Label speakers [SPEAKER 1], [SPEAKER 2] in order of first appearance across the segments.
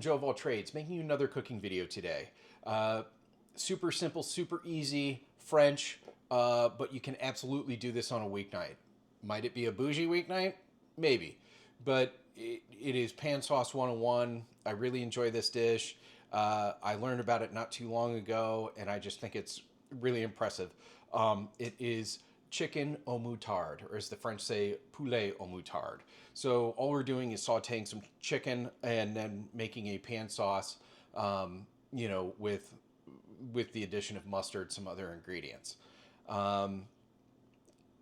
[SPEAKER 1] Joe of all trades, making you another cooking video today. Super simple, super easy, French, but you can absolutely do this on a weeknight. Might it be a bougie weeknight? Maybe. But it is pan sauce 101. I really enjoy this dish. I learned about it not too long ago, and I just think it's really impressive. It is chicken au moutarde, or as the French say, poulet au moutarde. So all we're doing is sauteing some chicken and then making a pan sauce, with the addition of mustard, some other ingredients. Um,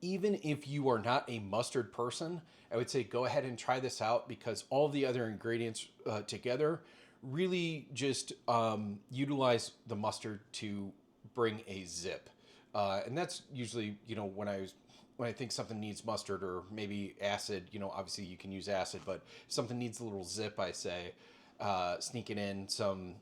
[SPEAKER 1] Even if you are not a mustard person, I would say go ahead and try this out because all of the other ingredients together really just utilize the mustard to bring a zip. And that's usually, when I think something needs mustard or maybe acid, obviously you can use acid, but if something needs a little zip, I say sneaking in some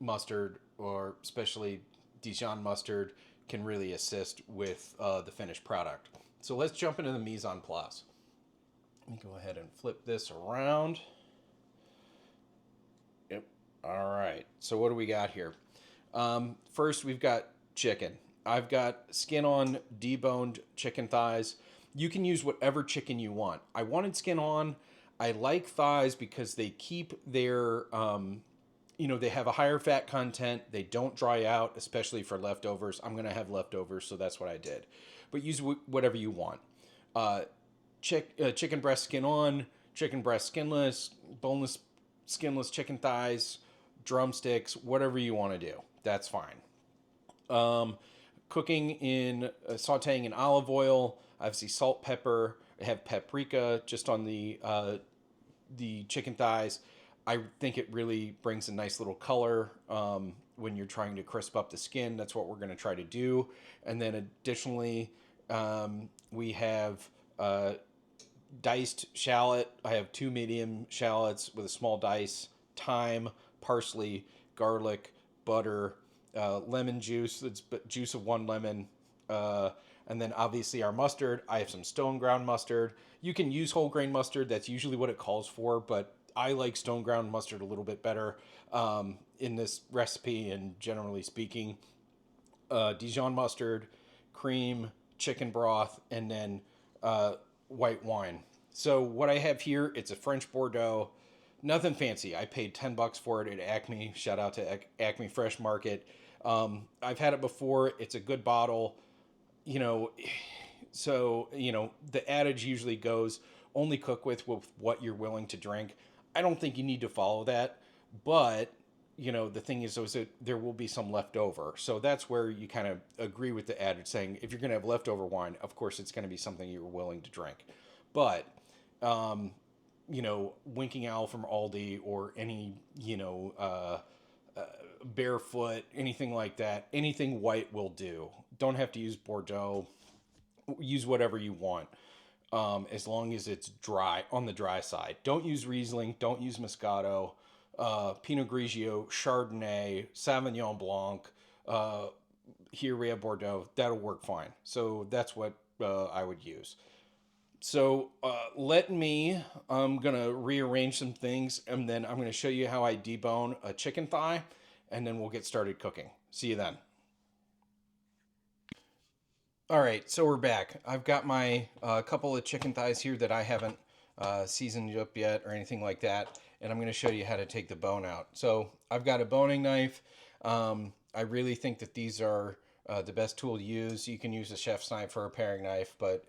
[SPEAKER 1] mustard or especially Dijon mustard can really assist with the finished product. So let's jump into the mise en place. Let me go ahead and flip this around. Yep. All right. So what do we got here? First, we've got chicken. I've got skin on deboned chicken thighs. You can use whatever chicken you want. I wanted skin on. I like thighs because they keep their they have a higher fat content. They don't dry out, especially for leftovers. I'm going to have leftovers, so that's what I did. But use whatever you want. Chicken breast skin on, chicken breast skinless, boneless, skinless chicken thighs, drumsticks, whatever you want to do. That's fine. Cooking in sautéing in olive oil. Obviously, salt, pepper. I have paprika just on the chicken thighs. I think it really brings a nice little color when you're trying to crisp up the skin. That's what we're going to try to do. And then additionally, we have diced shallot. I have 2 medium shallots with a small dice, thyme, parsley, garlic, butter, lemon juice. That's juice of 1 lemon. And then obviously our mustard. I have some stone ground mustard. You can use whole grain mustard. That's usually what it calls for, but I like stone ground mustard a little bit better in this recipe, and generally speaking, Dijon mustard, cream, chicken broth, and then white wine. So what I have here, it's a French Bordeaux, nothing fancy. I paid $10 for it at Acme. Shout out to Acme Fresh Market. I've had it before. It's a good bottle. You know, so the adage usually goes only cook with what you're willing to drink. I don't think you need to follow that, but the thing is that there will be some left over. So that's where you kind of agree with the adage saying if you're going to have leftover wine, of course it's going to be something you're willing to drink. But Winking Owl from Aldi or any Barefoot, anything like that, anything white will do. Don't have to use Bordeaux. Use whatever you want. As long as it's dry, on the dry side. Don't use Riesling, don't use Moscato, Pinot Grigio, Chardonnay, Sauvignon Blanc, here we have Bordeaux. That'll work fine. So that's what I would use. So I'm going to rearrange some things, and then I'm going to show you how I debone a chicken thigh, and then we'll get started cooking. See you then. All right, so we're back. I've got my couple of chicken thighs here that I haven't seasoned up yet or anything like that, and I'm going to show you how to take the bone out. So I've got a boning knife. I really think that these are the best tool to use. You can use a chef's knife or a paring knife, but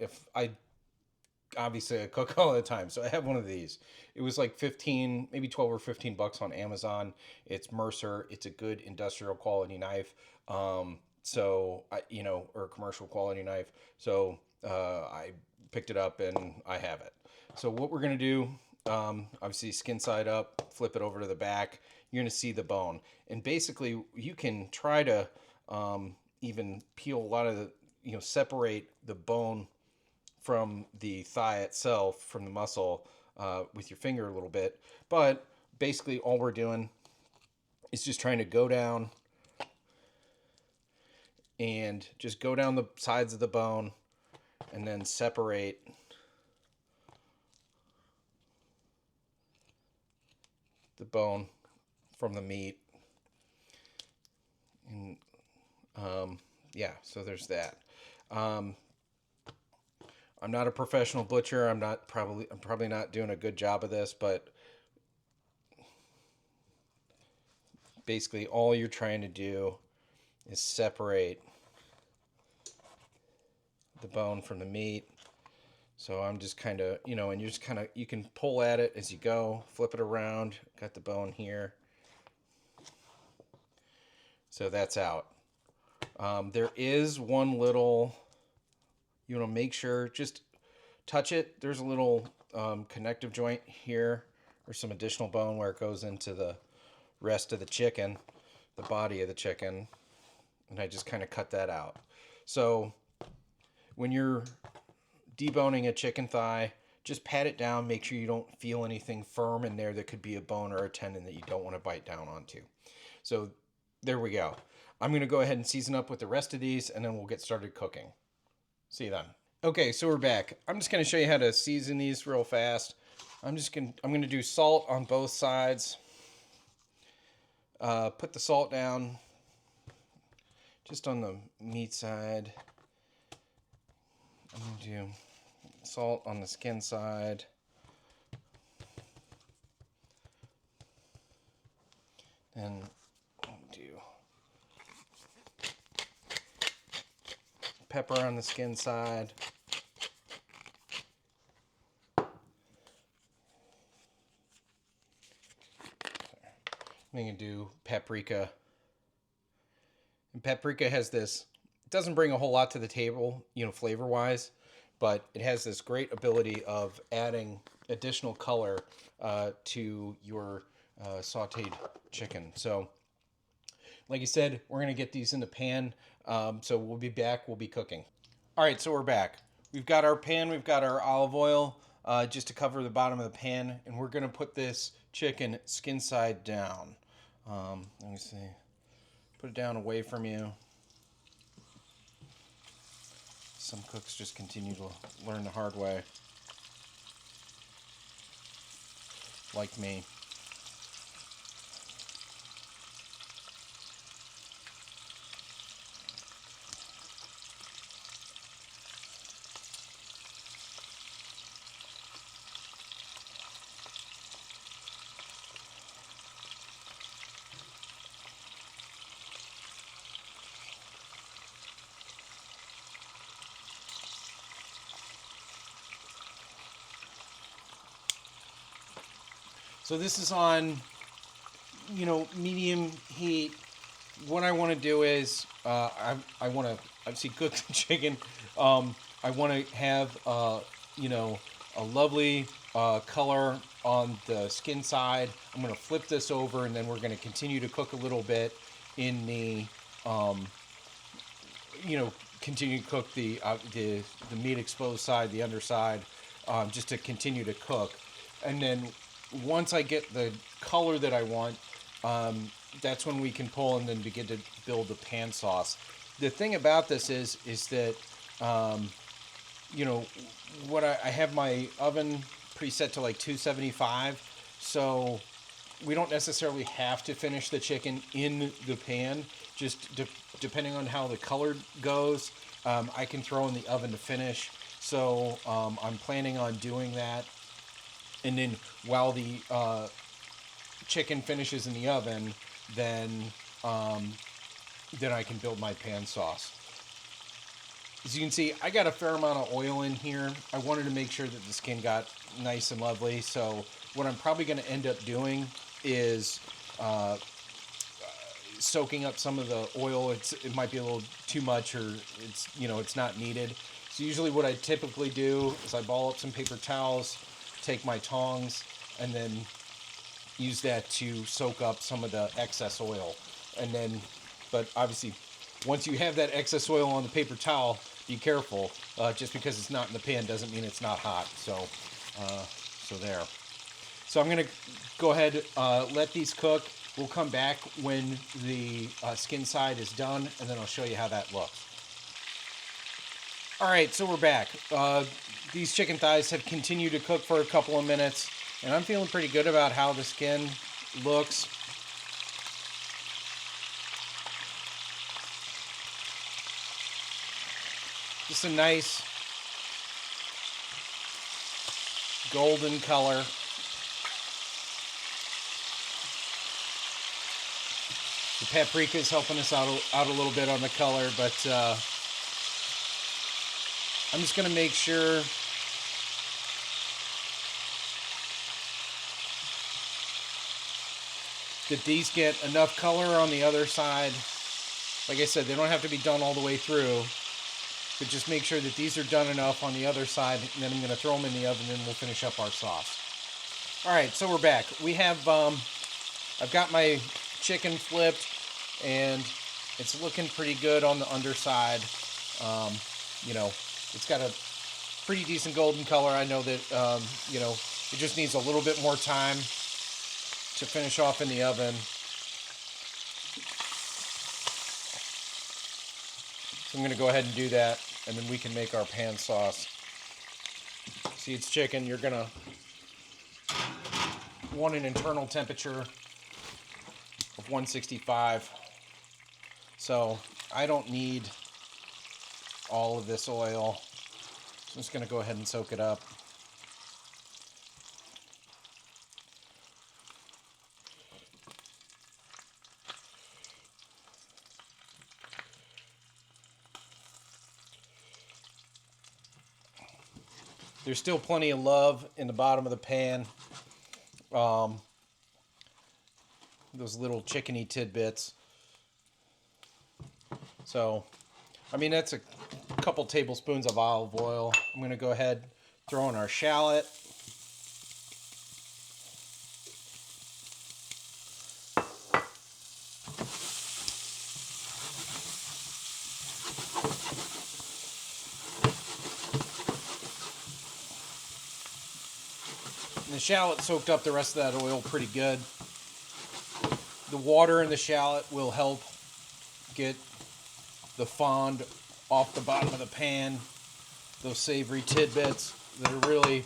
[SPEAKER 1] obviously I cook all the time, so I have one of these. It was like 15, maybe 12 or $15 on Amazon. It's Mercer. It's a good industrial quality knife. Or commercial quality knife. So I picked it up and I have it. So what we're going to do, obviously skin side up, flip it over to the back. You're going to see the bone. And basically you can try to even peel a lot of separate the bone from the thigh itself, from the muscle, with your finger a little bit. But basically all we're doing is just trying to go down and just go down the sides of the bone and then separate the bone from the meat. And yeah, so there's that. I'm not a professional butcher. I'm probably not doing a good job of this, but basically all you're trying to do is separate the bone from the meat. So I'm just kind of, and you're just kind of, you can pull at it as you go, flip it around, got the bone here. So that's out. There is one little, you want to make sure, just touch it. There's a little connective joint here, or some additional bone where it goes into the rest of the chicken, the body of the chicken. And I just kind of cut that out. So when you're deboning a chicken thigh, just pat it down. Make sure you don't feel anything firm in there that could be a bone or a tendon that you don't want to bite down onto. So there we go. I'm going to go ahead and season up with the rest of these, and then we'll get started cooking. See you then. Okay, so we're back. I'm just going to show you how to season these real fast. I'm going to do salt on both sides. Put the salt down just on the meat side. I'm going to do salt on the skin side. And do pepper on the skin side. I'm going to do paprika. And paprika has this, it doesn't bring a whole lot to the table, flavor-wise, but it has this great ability of adding additional color to your sauteed chicken. So, like I said, we're going to get these in the pan. So we'll be back. We'll be cooking. All right, so we're back. We've got our pan. We've got our olive oil just to cover the bottom of the pan. And we're going to put this chicken skin side down. Let me see. Put it down away from you. Some cooks just continue to learn the hard way. Like me. So this is on, medium heat. What I want to do is, I want to obviously cook the chicken. I want to have, a lovely color on the skin side. I'm going to flip this over, and then we're going to continue to cook a little bit in the, continue to cook the meat exposed side, the underside, just to continue to cook. And then once I get the color that I want, that's when we can pull and then begin to build the pan sauce. The thing about this is that, what I have my oven preset to like 275, so we don't necessarily have to finish the chicken in the pan. Just depending on how the color goes, I can throw in the oven to finish. So I'm planning on doing that. And then while the chicken finishes in the oven, then I can build my pan sauce. As you can see, I got a fair amount of oil in here. I wanted to make sure that the skin got nice and lovely. So what I'm probably going to end up doing is soaking up some of the oil. It might be a little too much, or it's not needed. So usually what I typically do is I ball up some paper towels, take my tongs, and then use that to soak up some of the excess oil. And then, but obviously, once you have that excess oil on the paper towel, be careful. Just because it's not in the pan doesn't mean it's not hot. So there. So I'm gonna go ahead, let these cook. We'll come back when the skin side is done, and then I'll show you how that looks. All right, so we're back. These chicken thighs have continued to cook for a couple of minutes, and I'm feeling pretty good about how the skin looks. Just a nice golden color. The paprika is helping us out a little bit on the color, but I'm just going to make sure that these get enough color on the other side. Like I said, they don't have to be done all the way through, but just make sure that these are done enough on the other side, and then I'm going to throw them in the oven and we'll finish up our sauce. All right, so we're back. We have, I've got my chicken flipped, and it's looking pretty good on the underside. You know, it's got a pretty decent golden color. I know that, you know, it just needs a little bit more time to finish off in the oven. So I'm going to go ahead and do that, and then we can make our pan sauce. See, it's chicken. You're going to want an internal temperature of 165. So I don't need all of this oil. So I'm just going to go ahead and soak it up. There's still plenty of love in the bottom of the pan. Those little chickeny tidbits. So, I mean, that's a couple tablespoons of olive oil. I'm going to go ahead, throw in our shallot. The shallot soaked up the rest of that oil pretty good. The water in the shallot will help get the fond off the bottom of the pan. Those savory tidbits that are really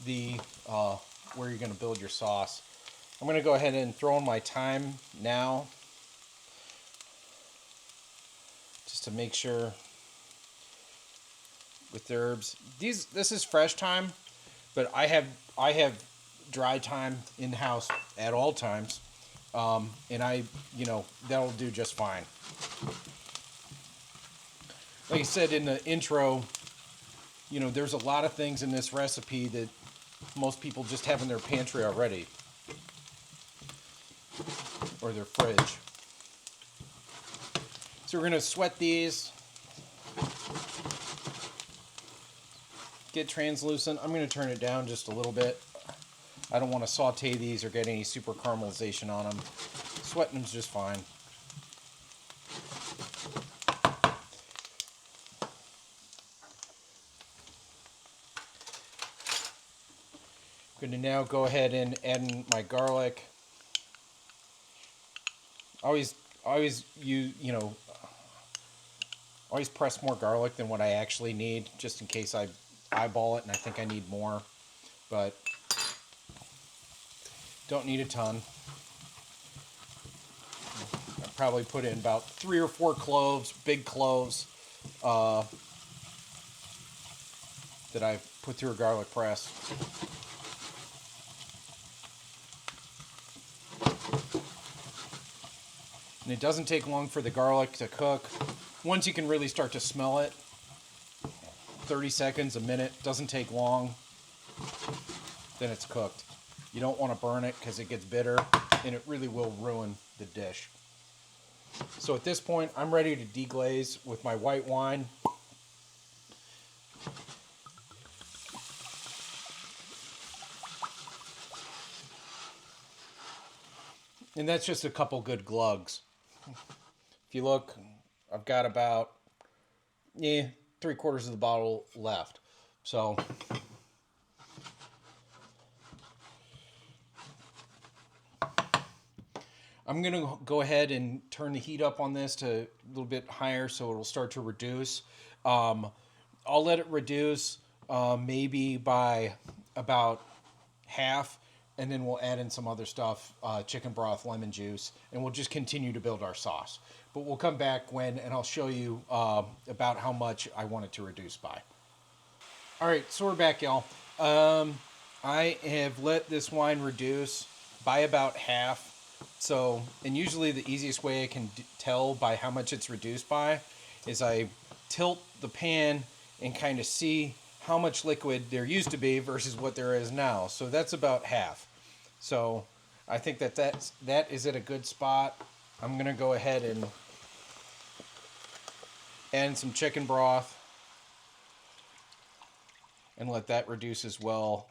[SPEAKER 1] the where you're going to build your sauce. I'm going to go ahead and throw in my thyme now, just to make sure with the herbs. This is fresh thyme, but I have dry thyme in the house at all times, and you know, that'll do just fine. Like I said in the intro, you know, there's a lot of things in this recipe that most people just have in their pantry already, or their fridge. So we're going to sweat these, get translucent. I'm going to turn it down just a little bit. I don't want to saute these or get any super caramelization on them. Sweating them's just fine. I'm going to now go ahead and add in my garlic. Always press more garlic than what I actually need, just in case I eyeball it and I think I need more, but don't need a ton. I probably put in about 3 or 4 cloves, big cloves, that I put through a garlic press. And it doesn't take long for the garlic to cook. Once you can really start to smell it, 30 seconds, a minute, doesn't take long, then it's cooked. You don't want to burn it because it gets bitter and it really will ruin the dish. So at this point, I'm ready to deglaze with my white wine. And that's just a couple good glugs. If you look, I've got about 3/4 of the bottle left. So I'm going to go ahead and turn the heat up on this to a little bit higher so it'll start to reduce. I'll let it reduce maybe by about half and then we'll add in some other stuff, chicken broth, lemon juice, and we'll just continue to build our sauce. But we'll come back and I'll show you about how much I want it to reduce by. All right, so we're back, y'all. I have let this wine reduce by about half. So, and usually the easiest way I can tell by how much it's reduced by is I tilt the pan and kind of see how much liquid there used to be versus what there is now. So that's about half. So I think that is at a good spot. I'm gonna go ahead and add some chicken broth and let that reduce as well.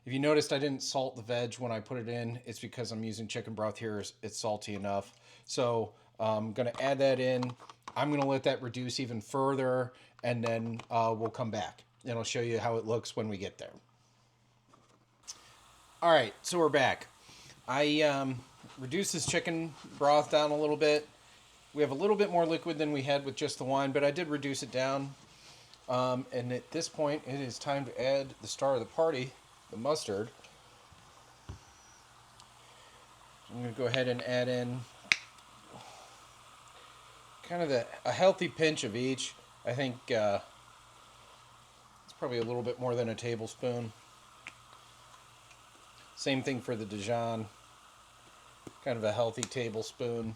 [SPEAKER 1] If you noticed, I didn't salt the veg when I put it in. It's because I'm using chicken broth here. It's salty enough. So I'm going to add that in. I'm going to let that reduce even further, and then we'll come back. And I'll show you how it looks when we get there. All right, so we're back. I reduced this chicken broth down a little bit. We have a little bit more liquid than we had with just the wine, but I did reduce it down. And at this point, it is time to add the star of the party, the mustard. I'm going to go ahead and add in kind of a healthy pinch of each. I think it's probably a little bit more than a tablespoon. Same thing for the Dijon, kind of a healthy tablespoon.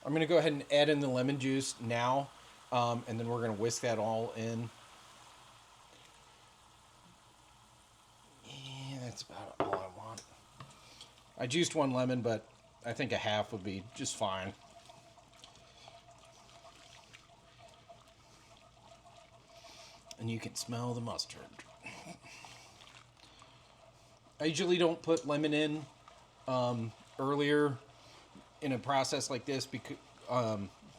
[SPEAKER 1] I'm going to go ahead and add in the lemon juice now, and then we're going to whisk that all in. That's about all I want. I juiced one lemon, but I think a half would be just fine. And you can smell the mustard. I usually don't put lemon in earlier in a process like this because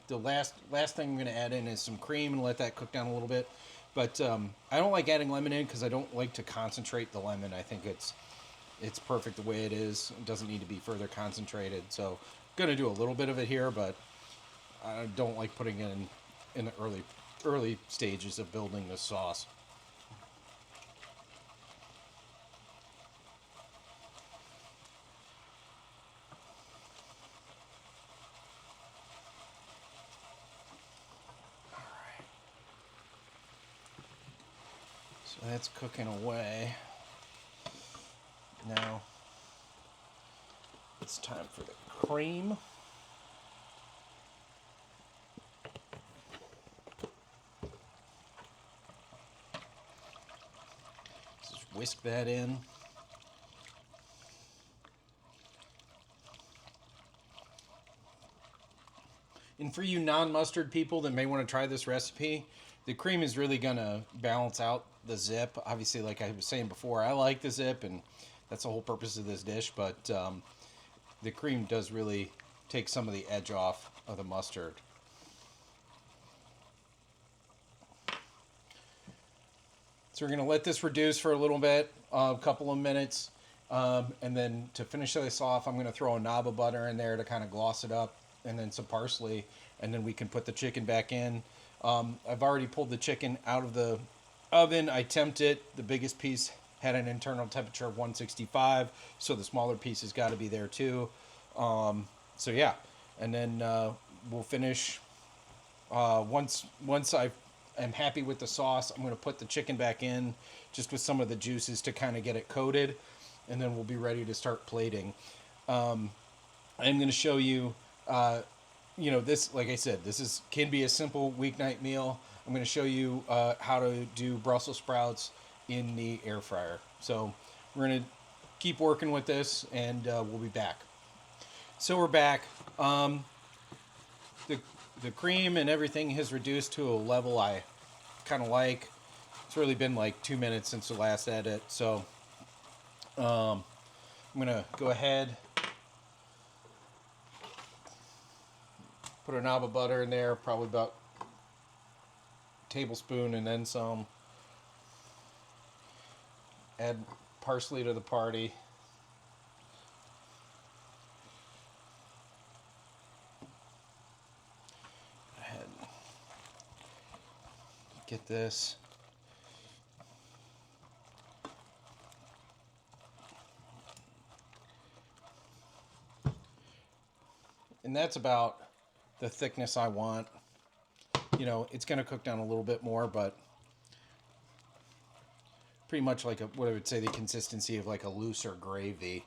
[SPEAKER 1] the last thing I'm going to add in is some cream and let that cook down a little bit. But I don't like adding lemon in because I don't like to concentrate the lemon. I think it's perfect the way it is. It doesn't need to be further concentrated. So I'm going to do a little bit of it here, but I don't like putting it in the early stages of building this sauce. So that's cooking away. Now it's time for the cream. Just whisk that in. And for you non-mustard people that may want to try this recipe, the cream is really going to balance out the zip. Obviously, like I was saying before, I like the zip, and that's the whole purpose of this dish. But the cream does really take some of the edge off of the mustard. So we're going to let this reduce for a little bit, a couple of minutes. And then to finish this off, I'm going to throw a knob of butter in there to kind of gloss it up, and then some parsley, and then we can put the chicken back in. I've already pulled the chicken out of the oven. I temped it. The biggest piece had an internal temperature of 165, so the smaller piece has got to be there too. So yeah, and then we'll finish. Once I am happy with the sauce, I'm going to put the chicken back in just with some of the juices to kind of get it coated, and then we'll be ready to start plating. I'm going to show you. This, like I said, can be a simple weeknight meal. I'm going to show you how to do Brussels sprouts in the air fryer. So we're going to keep working with this, and we'll be back. So we're back. The cream and everything has reduced to a level I kind of like. It's really been like 2 minutes since the last edit. So I'm going to go ahead, put a knob of butter in there, probably about a tablespoon and then some. Add parsley to the party. Go ahead. Get this. And that's about the thickness I want. You know, it's going to cook down a little bit more, but pretty much like what I would say the consistency of like a looser gravy,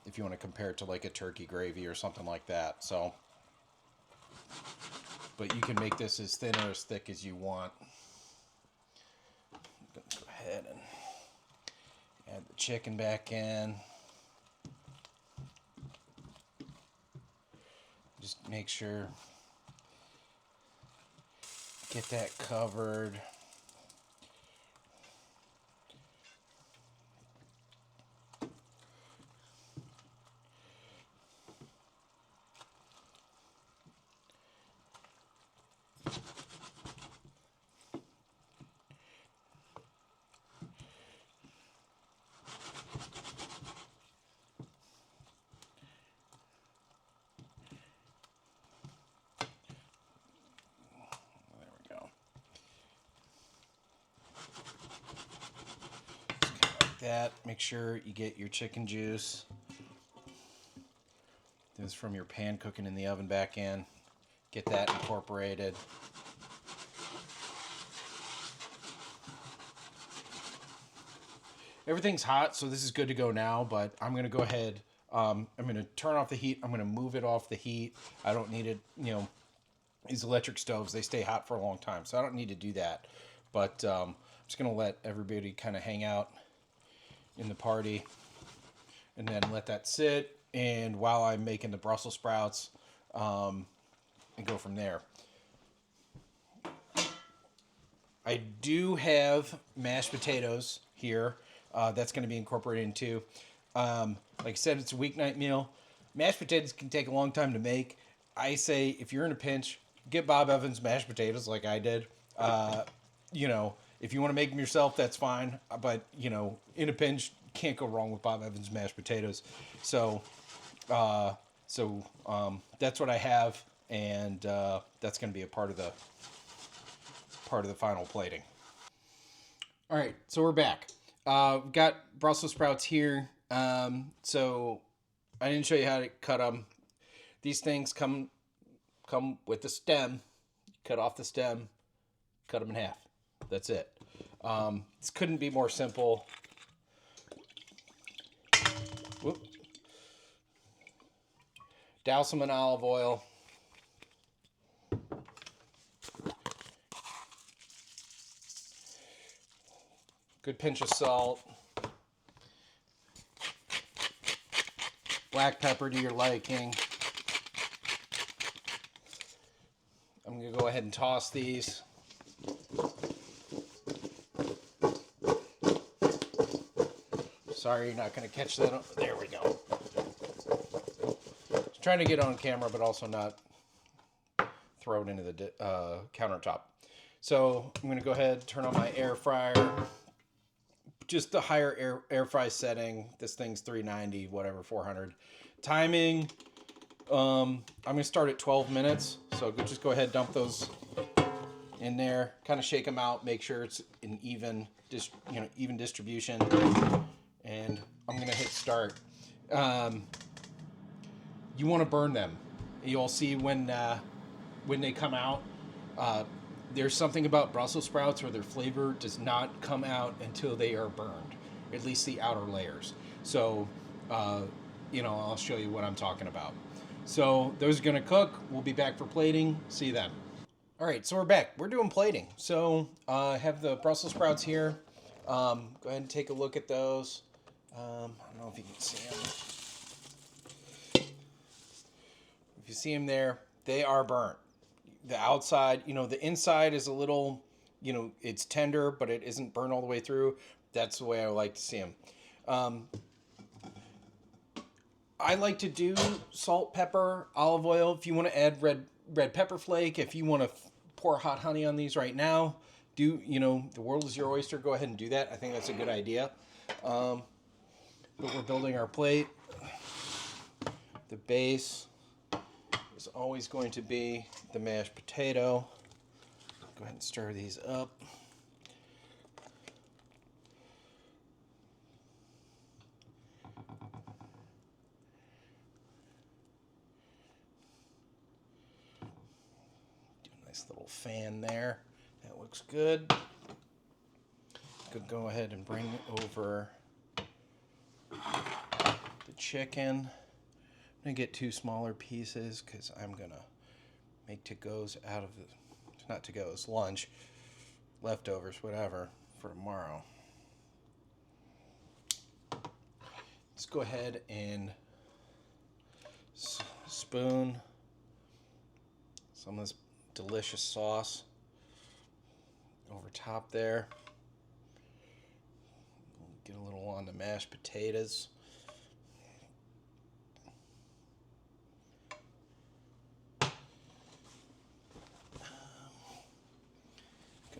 [SPEAKER 1] if you want to compare it to like a turkey gravy or something like that. So, but you can make this as thin or as thick as you want. I'm going to go ahead and add the chicken back in. Just make sure, get that covered. That, make sure you get your chicken juice. This is from your pan cooking in the oven back in. Get that incorporated. Everything's hot, so this is good to go now, but I'm going to go ahead. I'm going to turn off the heat. I'm going to move it off the heat. I don't need it, you know, these electric stoves, they stay hot for a long time, so I don't need to do that. But I'm just going to let everybody kind of hang out in the party and then let that sit. And while I'm making the Brussels sprouts, and go from there. I do have mashed potatoes here. That's going to be incorporated into. Like I said, it's a weeknight meal. Mashed potatoes can take a long time to make. I say if you're in a pinch, get Bob Evans mashed potatoes like I did. You know, if you want to make them yourself, that's fine. But, you know, in a pinch, can't go wrong with Bob Evans mashed potatoes. So that's what I have, and that's going to be a part of the final plating. All right, so we're back. We've got Brussels sprouts here. So I didn't show you how to cut them. These things come with the stem. Cut off the stem, cut them in half. That's it. This couldn't be more simple. Whoop. Douse them in olive oil. Good pinch of salt. Black pepper to your liking. I'm going to go ahead and toss these. Sorry, you're not going to catch that. There we go. Just trying to get on camera, but also not throw it into the countertop. So I'm going to go ahead, turn on my air fryer. Just the higher air fry setting. This thing's 390, whatever, 400. Timing, I'm going to start at 12 minutes. So just go ahead, dump those in there. Kind of shake them out. Make sure it's an even distribution. And I'm going to hit start. You want to burn them. You'll see when they come out. There's something about Brussels sprouts where their flavor does not come out until they are burned, at least the outer layers. So, I'll show you what I'm talking about. So those are going to cook. We'll be back for plating. See you then. All right, so we're back. We're doing plating. So I have the Brussels sprouts here. Go ahead and take a look at those. I don't know if you can see them. If you see them there, they are burnt. The outside, the inside is a little, it's tender, but it isn't burnt all the way through. That's the way I like to see them. I like to do salt, pepper, olive oil. If you want to add red pepper flake, if you want to pour hot honey on these right now, the world is your oyster. Go ahead and do that. I think that's a good idea. But we're building our plate. The base is always going to be the mashed potato. Go ahead and stir these up. Nice little fan there. That looks good. Could go ahead and bring over the chicken. I'm going to get 2 smaller pieces because I'm going to make to-goes out of the, not to-goes, lunch, leftovers, whatever, for tomorrow. Let's go ahead and spoon some of this delicious sauce over top there. Get a little on the mashed potatoes. Go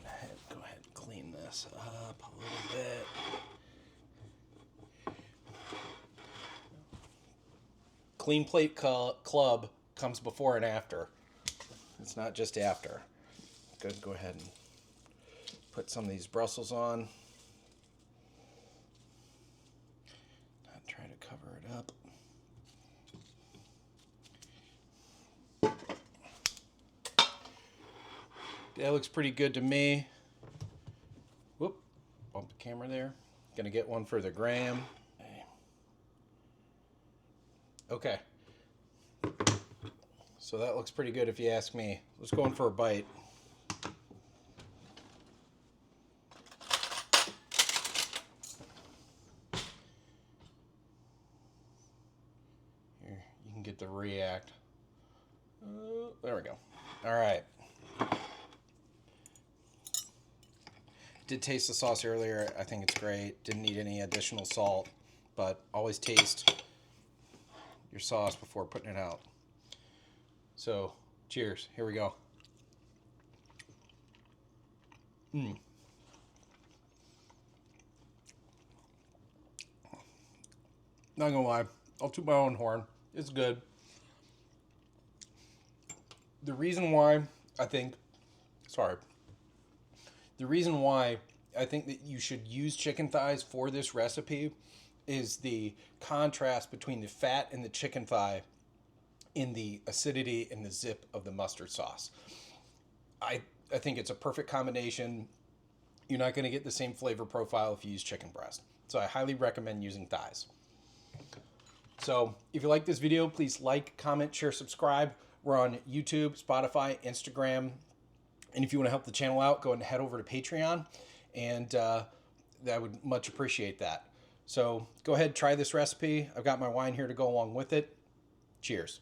[SPEAKER 1] ahead and clean this up a little bit. Clean Plate Club comes before and after. It's not just after. Good. Go ahead and put some of these Brussels on. Not try to cover it up. That looks pretty good to me. Whoop, bump the camera there. Gonna get one for the gram. Okay. So that looks pretty good if you ask me. Let's go in for a bite. Here, you can get the react. There we go. All right. Did taste the sauce earlier. I think it's great. Didn't need any additional salt, but always taste your sauce before putting it out. So, cheers. Here we go. Not gonna lie, I'll toot my own horn. It's good. The reason why I think that you should use chicken thighs for this recipe is the contrast between the fat in the chicken thigh in the acidity and the zip of the mustard sauce. I think it's a perfect combination. You're not going to get the same flavor profile if you use chicken breast. So I highly recommend using thighs. So if you like this video, please like, comment, share, subscribe. We're on YouTube, Spotify, Instagram. And if you want to help the channel out, go ahead and head over to Patreon. And I would much appreciate that. So go ahead, try this recipe. I've got my wine here to go along with it. Cheers.